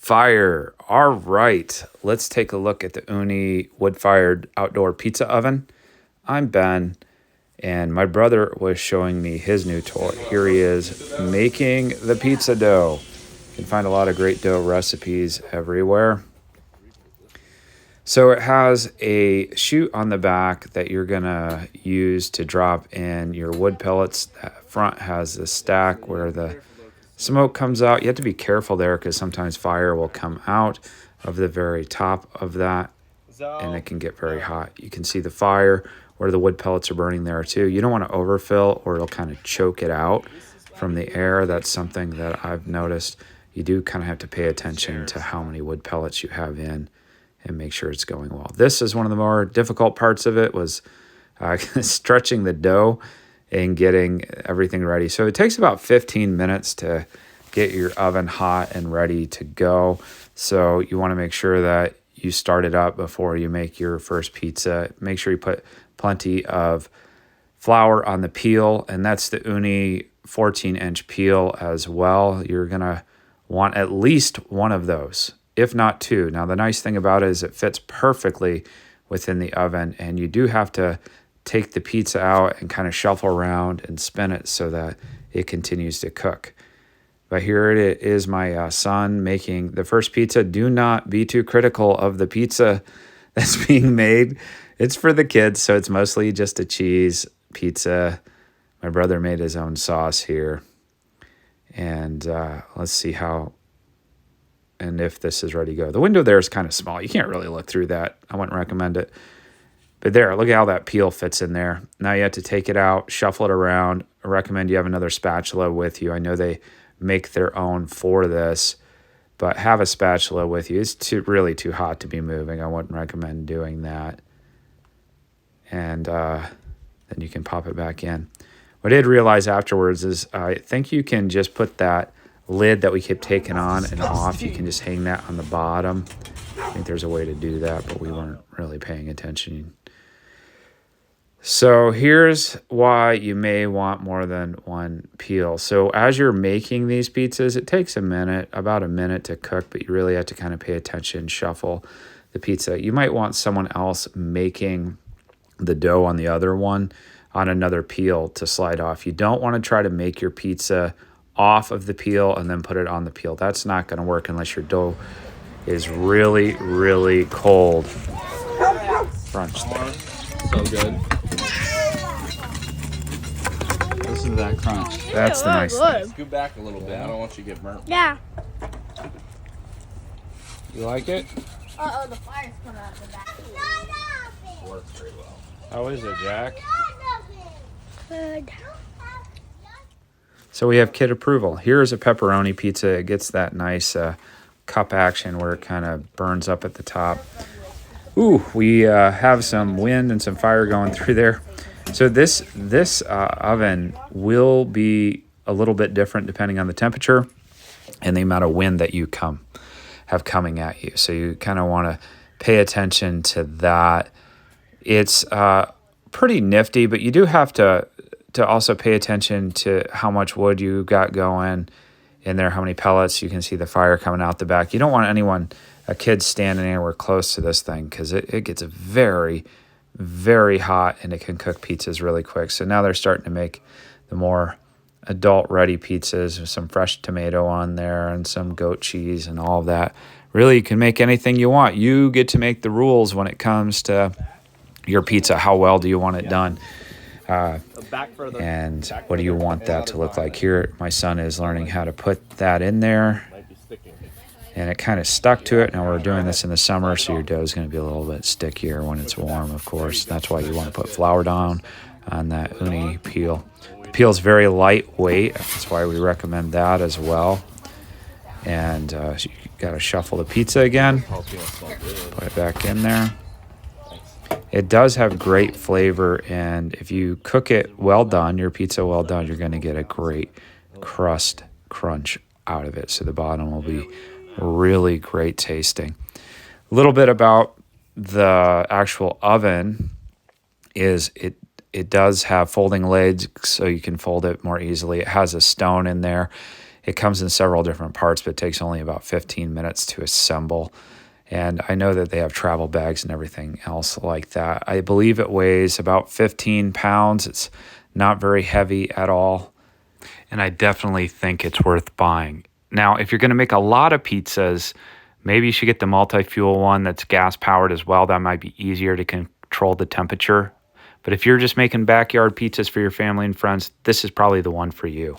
fire. All right, let's take a look at the Ooni wood-fired outdoor pizza oven. I'm Ben, and my brother was showing me his new toy. Here he is making the pizza dough. You can find a lot of great dough recipes everywhere. So it has a chute on the back that you're gonna use to drop in your wood pellets. That front has a stack where the smoke comes out. You have to be careful there because sometimes fire will come out of the very top of that and it can get very hot. You can see the fire where the wood pellets are burning there too. You don't want to overfill or it'll kind of choke it out from the air. That's something that I've noticed. You do kind of have to pay attention to how many wood pellets you have in and make sure it's going well. This is one of the more difficult parts of it, was stretching the dough and getting everything ready. So it takes about 15 minutes to get your oven hot and ready to go. So you want to make sure that you start it up before you make your first pizza. Make sure you put plenty of flour on the peel, and that's the Ooni 14-inch peel as well. You're going to want at least one of those, if not two. Now, the nice thing about it is it fits perfectly within the oven, and you do have to take the pizza out and kind of shuffle around and spin it so that it continues to cook. But here it is, my son making the first pizza. Do not be too critical of the pizza that's being made. It's for the kids, so it's mostly just a cheese pizza. My brother made his own sauce here. And let's see how and if this is ready to go. The window there is kind of small. You can't really look through that. I wouldn't recommend it. But there, look at how that peel fits in there. Now you have to take it out, shuffle it around. I recommend you have another spatula with you. I know they make their own for this, but have a spatula with you. It's really too hot to be moving. I wouldn't recommend doing that. And then you can pop it back in. What I did realize afterwards is I think you can just put that lid that we kept taking on and off. You can just hang that on the bottom. I think there's a way to do that, but we weren't really paying attention. So here's why you may want more than one peel. So as you're making these pizzas, it takes about a minute to cook, but you really have to kind of pay attention, shuffle the pizza. You might want someone else making the dough on the other one on another peel to slide off. You don't want to try to make your pizza off of the peel and then put it on the peel. That's not going to work unless your dough is really, really cold. Crunch there. So good. Listen to that crunch. That's the nice thing. Scoot back a little bit. I don't want you to get burnt. Yeah. You like it? Uh-oh, the fire's coming out of the back. Works very well. How is it, Jack? Good. So we have kid approval. Here's a pepperoni pizza. It gets that nice cup action where it kind of burns up at the top. Ooh, we have some wind and some fire going through there. So this oven will be a little bit different depending on the temperature and the amount of wind that you have coming at you. So you kind of want to pay attention to that. It's pretty nifty, but you do have to also pay attention to how much wood you got going in there, how many pellets. You can see the fire coming out the back. You don't want a kid standing anywhere close to this thing because it gets very, very hot and it can cook pizzas really quick. So now they're starting to make the more adult-ready pizzas with some fresh tomato on there and some goat cheese and all of that. Really, you can make anything you want. You get to make the rules when it comes to your pizza. How well do you want it done? And what do you want that to look like? Here, my son is learning how to put that in there. And it kind of stuck to it. Now we're doing this in the summer, so your dough is going to be a little bit stickier when it's warm, of course. That's why you want to put flour down on that Ooni peel. The peel is very lightweight. That's why we recommend that as well. And you got to shuffle the pizza again. Put it back in there. It does have great flavor, and if you cook it well done, your pizza well done, you're going to get a great crust crunch out of it. So the bottom will be really great tasting. A little bit about the actual oven is it does have folding lids, so you can fold it more easily. It has a stone in there. It comes in several different parts, but it takes only about 15 minutes to assemble. And I know that they have travel bags and everything else like that. I believe it weighs about 15 pounds. It's not very heavy at all. And I definitely think it's worth buying. Now, if you're going to make a lot of pizzas, maybe you should get the multi-fuel one that's gas powered as well. That might be easier to control the temperature. But if you're just making backyard pizzas for your family and friends, this is probably the one for you.